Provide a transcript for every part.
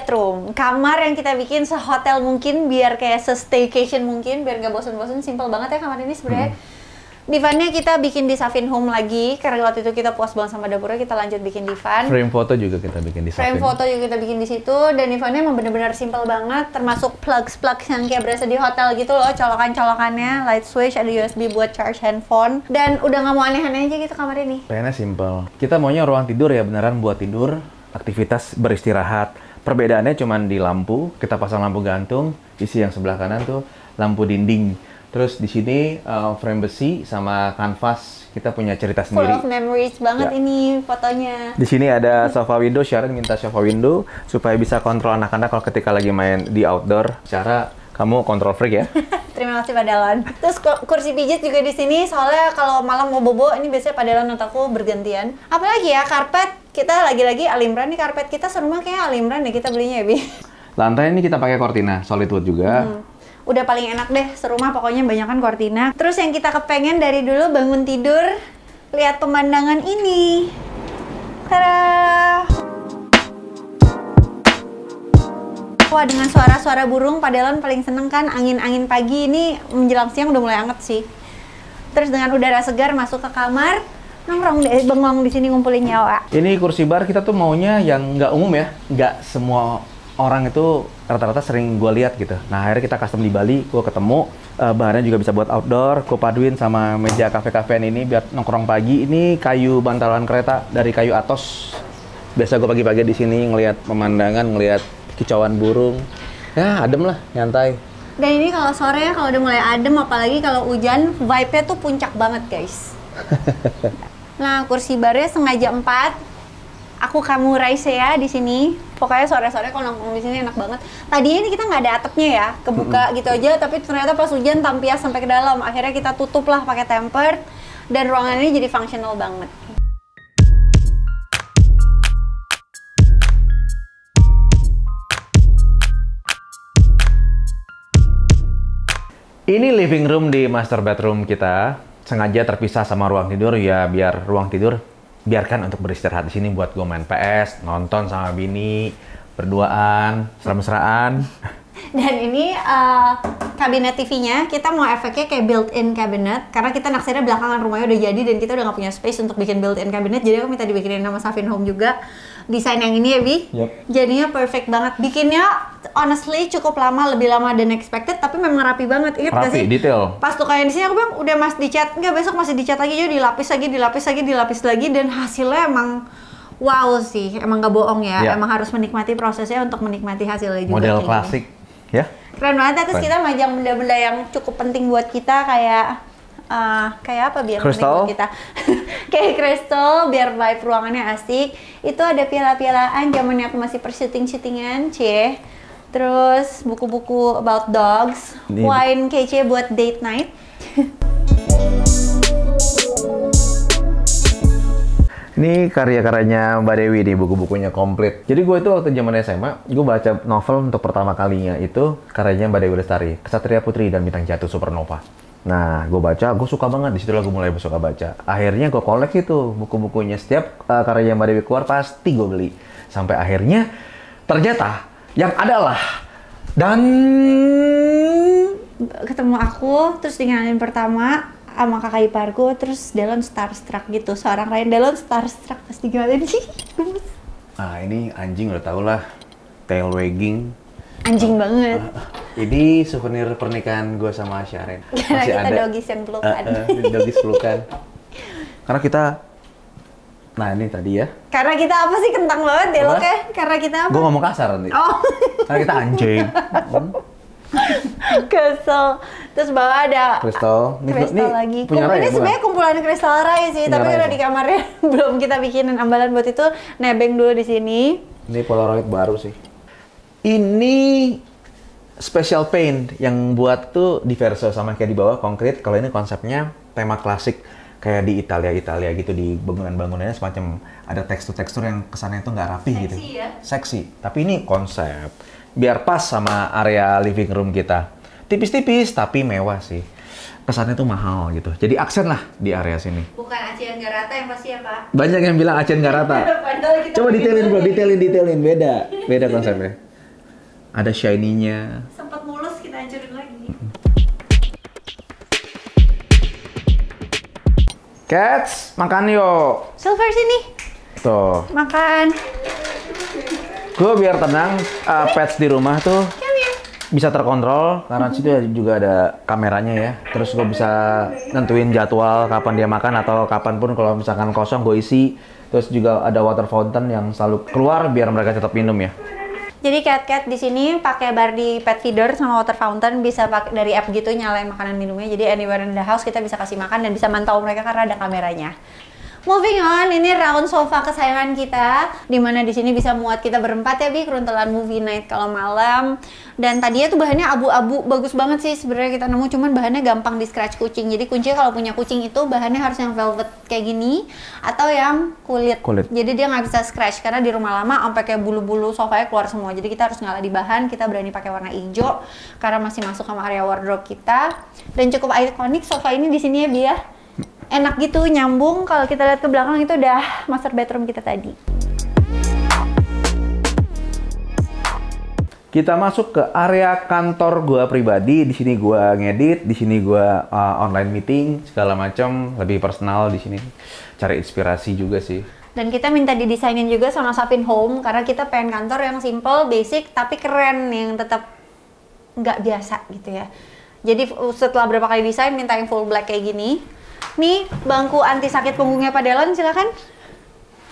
bedroom. Kamar yang kita bikin sehotel mungkin, biar kayak se-staycation mungkin, biar nggak bosen-bosen. Simple banget ya kamar ini sebenarnya. Divannya kita bikin di Savin Home lagi, karena waktu itu kita puas banget sama dapurnya, kita lanjut bikin divan. Frame foto juga kita bikin di Savin. Frame foto juga kita bikin di situ, dan divannya emang bener-bener simple banget, termasuk plugs yang kayak berasa di hotel gitu loh, colokan-colokannya, light switch, ada USB buat charge handphone, dan udah nggak mau aneh-aneh aja gitu kamar ini. Pengennya simple. Kita maunya ruang tidur ya beneran buat tidur, aktivitas beristirahat. Perbedaannya cuma di lampu, kita pasang lampu gantung, isi yang sebelah kanan tuh lampu dinding. Terus di sini frame besi sama kanvas, kita punya cerita Full sendiri. of memories banget Ya. ini fotonya. Di sini ada sofa window, Sharon minta sofa window supaya bisa kontrol anak-anak kalau ketika lagi main di outdoor. Cara kamu kontrol freak ya. Terima kasih Pak Dalan. Terus kursi pijit juga di sini, soalnya kalau malam mau bobo, ini biasanya Pak Dalan atau aku bergantian. Apalagi ya, karpet. Kita lagi-lagi Alimran nih, karpet kita serumah kayaknya Alimran deh kita belinya ya, Bi. Lantai ini kita pakai Cortina, solid wood juga. Udah paling enak deh, serumah pokoknya banyakan Cortina. Terus yang kita kepengen dari dulu bangun tidur, lihat pemandangan ini. Tada! Wah, dengan suara-suara burung, Pak Dalan paling seneng kan, angin-angin pagi ini menjelang siang udah mulai anget sih. Terus dengan udara segar masuk ke kamar, nongkrong deh, bengong di sini ngumpulin nyawa. Ini kursi bar kita tuh maunya yang nggak umum ya, nggak semua orang itu rata-rata sering gue lihat gitu. Nah akhirnya kita custom di Bali, gue ketemu bahannya juga bisa buat outdoor. Gue paduin sama meja kafe-kafean ini biar nongkrong pagi. Ini kayu bantalan kereta dari kayu Atos. Biasa gue pagi-pagi di sini ngelihat pemandangan, ngelihat kicauan burung. Ya adem lah, nyantai. Dan ini kalau sore ya, kalau udah mulai adem, apalagi kalau hujan, vibe-nya tuh puncak banget guys. Nah kursi barnya sengaja 4. Aku kamu Raise ya di sini. Pokoknya sore-sore kalau nongkrong di sini enak banget. Tadinya ini kita nggak ada atapnya ya, kebuka gitu aja. Tapi ternyata pas hujan tampias sampai ke dalam. Akhirnya kita tutup lah pakai tempered. Dan ruangan ini jadi functional banget. Ini living room di master bedroom kita. Sengaja terpisah sama ruang tidur ya biar ruang tidur biarkan untuk beristirahat di sini buat gue main PS, nonton sama bini, berduaan, mesra-mesraan. Dan ini kabinet TV-nya, kita mau efeknya kayak built-in cabinet. Karena kita naksirnya belakangan rumahnya udah jadi dan kita udah nggak punya space untuk bikin built-in cabinet. Jadi aku minta dibikinin sama Savin Home juga. Desain yang ini ya, Bi. Yep. Jadinya perfect banget. Bikinnya honestly cukup lama, lebih lama than expected, tapi memang rapi banget. Ingat gak sih? Rapi, detail. Pas tuh kayak di sini aku bilang udah mas dicat, enggak besok masih dicat lagi, jadi dilapis lagi, dilapis lagi, dilapis lagi, dan hasilnya emang wow sih. Emang gak bohong ya. Ya. Emang harus menikmati prosesnya untuk menikmati hasilnya juga. Model kayak klasik, gini. ya. Keren banget. Terus Keren. kita majang benda-benda yang cukup penting buat kita kayak apa biar penting Kristal. buat kita. Kayak kristal biar vibe ruangannya asik. Itu ada piala-pialaan zamannya aku masih per-syuting-syutingan, cie. Terus buku-buku about dogs, Ini- wine kece buat date night. Ini karya-karyanya Mbak Dewi nih, buku-bukunya komplit. Jadi gue itu waktu zaman SMA, gue baca novel untuk pertama kalinya itu karyanya Mbak Dewi Lestari, Kesatria Putri dan Bintang Jatuh Supernova. Nah, gue baca, gue suka banget. Disitulah gue mulai suka baca. Akhirnya gue koleksi tuh buku-bukunya. Setiap karya Mbak Dewi keluar, pasti gue beli. Sampai akhirnya, ternyata yang adalah dan Ketemu aku, terus dikenalin pertama sama kakak iparku, terus Delon starstruck gitu. Seorang Ryan Delon starstruck pas dikenalin sih. nah ini anjing udah tau lah, tail wagging. Anjing banget. Ini souvenir pernikahan gue sama Sharon. Karena kita doggies yang pelukan. Doggies pelukan. Karena kita, nah ini tadi ya. Karena kita apa sih, kentang banget deh lo Apa? kayak. Karena kita apa? Gue ngomong kasar nanti. Oh. Karena kita anjing. Kesel. Terus bawah ada Kristal. kristal lagi. Punya Ray Ini ya, bukan? sebenarnya kumpulan kristal Ray sih, Punya tapi Ray karena ya? di kamarnya belum kita bikinin ambalan buat itu, nebeng dulu di sini. Ini Polaroid baru sih. Ini special paint yang buat tuh diverso sama kayak di bawah konkret. Kalau ini konsepnya tema klasik kayak di Italia gitu, di bangunan-bangunannya semacam ada tekstur-tekstur yang kesannya tuh nggak rapi gitu. Ya? Seksi. Tapi ini konsep biar pas sama area living room kita. Tipis-tipis tapi mewah sih. Kesannya tuh mahal gitu. Jadi aksen lah di area sini. Bukan acian gak rata yang pasti ya, Pak? Banyak yang bilang Aceh nggak rata. Padahal kita Coba pakai detailin bro, dulu. detailin. Beda konsepnya. Ada shiny-nya. Sempat mulus, kita hancurin lagi. Cats, makan yuk. Silver sini. Tuh. Makan. Gue biar tenang, pets di rumah tuh bisa terkontrol karena situ juga ada kameranya ya. Terus gue bisa nentuin jadwal kapan dia makan atau kapanpun kalau misalkan kosong gue isi. Terus juga ada water fountain yang selalu keluar biar mereka tetap minum ya. Jadi cat di sini pakai Bardi pet feeder sama water fountain, bisa pakai dari app gitu nyalain makanan minumnya. Jadi anywhere in the house kita bisa kasih makan dan bisa mantau mereka karena ada kameranya. Moving on, ini round sofa kesayangan kita, dimana di sini bisa muat kita berempat ya, Bi, keruntelan movie night kalau malam. Dan tadinya tuh bahannya abu-abu, bagus banget sih sebenarnya kita nemu, cuman bahannya gampang di scratch kucing. Jadi kuncinya kalau punya kucing itu bahannya harus yang velvet kayak gini atau yang kulit. Jadi dia nggak bisa scratch karena di rumah lama sampai kayak bulu-bulu sofanya keluar semua. Jadi kita harus ngalah di bahan, kita berani pakai warna hijau karena masih masuk sama area wardrobe kita. Dan cukup ikonik sofa ini di sini ya, Bi ya. Enak gitu, nyambung. Kalau kita lihat ke belakang itu udah master bedroom kita tadi. Kita masuk ke area kantor gua pribadi. Di sini gua ngedit, di sini gua online meeting segala macam, lebih personal di sini. Cari inspirasi juga sih. Dan kita minta didesainin juga sama Sapin Home karena kita pengen kantor yang simple, basic tapi keren, yang tetap nggak biasa gitu ya. Jadi setelah berapa kali desain minta yang full black kayak gini. Nih bangku anti sakit punggungnya Pak Delon, silakan.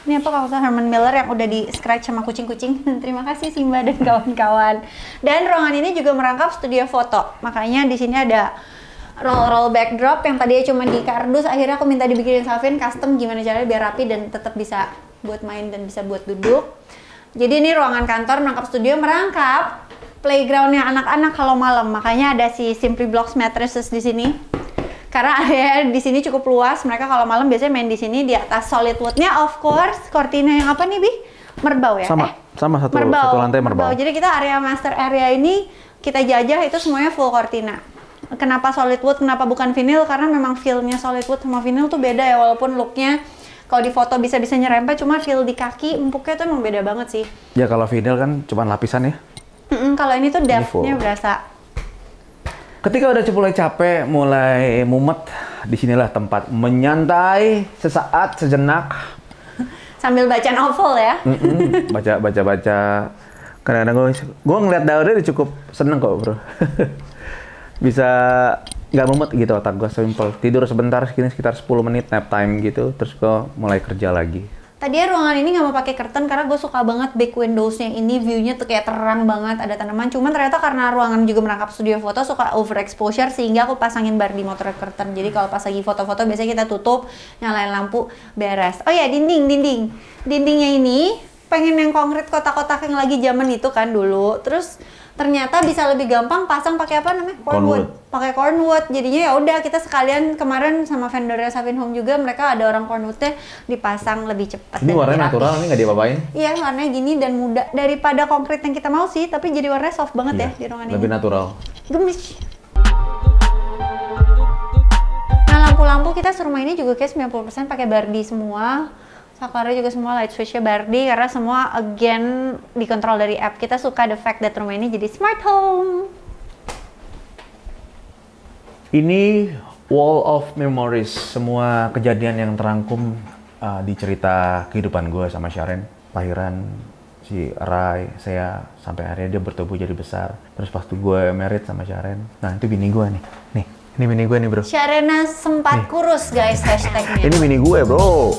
Ini apa kawasan Herman Miller yang udah di scratch sama kucing-kucing. Terima kasih Simba dan kawan-kawan. Dan ruangan ini juga merangkap studio foto. Makanya di sini ada roll backdrop yang tadinya cuma di kardus, akhirnya aku minta dibikinin Savin custom gimana caranya biar rapi dan tetap bisa buat main dan bisa buat duduk. Jadi ini ruangan kantor merangkap studio, merangkap playgroundnya anak-anak kalau malam. Makanya ada si Simply Blocks mattresses di sini. Karena area di sini cukup luas, mereka kalau malam biasanya main di sini di atas solid woodnya, of course. Cortina yang apa nih, Bi? Merbau ya? Sama satu lantai merbau. Jadi kita area master area ini kita jajah itu semuanya full cortina. Kenapa solid wood? Kenapa bukan vinyl? Karena memang feel-nya solid wood sama vinyl tuh beda ya, walaupun look-nya kalau di foto bisa nyerempet, cuma feel di kaki empuknya tuh emang beda banget sih. Ya kalau vinyl kan cuma lapisan ya. Kalau ini tuh depth-nya berasa. Ketika udah mulai capek, mulai mumet, disinilah tempat menyantai sesaat, sejenak. Sambil baca novel ya? Baca. Kadang-kadang gue ngeliat Dauda udah cukup seneng kok, bro. Bisa nggak mumet gitu otak gue, simple. Tidur sebentar, sekitar 10 menit nap time gitu, terus gue mulai kerja lagi. Tadinya ruangan ini nggak mau pakai curtain karena gue suka banget big windows-nya ini, view-nya tuh kayak terang banget, ada tanaman. Cuman ternyata karena ruangan juga merangkap studio foto suka overexposure sehingga aku pasangin bar di motor curtain. Jadi kalau pas lagi foto-foto biasanya kita tutup, nyalain lampu, beres. Oh ya, dindingnya ini pengen yang konkret kotak-kotak yang lagi zaman itu kan dulu. Terus ternyata bisa lebih gampang pasang pakai apa namanya? Cornwood. Pakai cornwood. Jadinya ya udah kita sekalian kemarin sama vendornya Savin Home juga, mereka ada orang cornwoodnya dipasang lebih cepat. Ini warnanya natural, ini nggak diapa-apain? Iya, warnanya gini dan muda daripada konkret yang kita mau sih, tapi jadi warnanya soft banget ya di ruangan ini. Lebih natural. Gemes. Nah, lampu-lampu kita serumah ini juga kayak 90% pakai Bardi semua. Sakarnya juga semua light switch-nya Bardi karena semua again dikontrol dari app. Kita suka the fact that rumah ini jadi smart home. Ini wall of memories, semua kejadian yang terangkum di cerita kehidupan gue sama Sharon. Lahiran si Rai, saya sampai akhirnya dia bertumbuh jadi besar. Terus pas gue married sama Sharon, nah itu bini gue nih. Nih, ini bini gue nih bro. Sharena sempat kurus guys hashtagnya. Ini bini gue bro.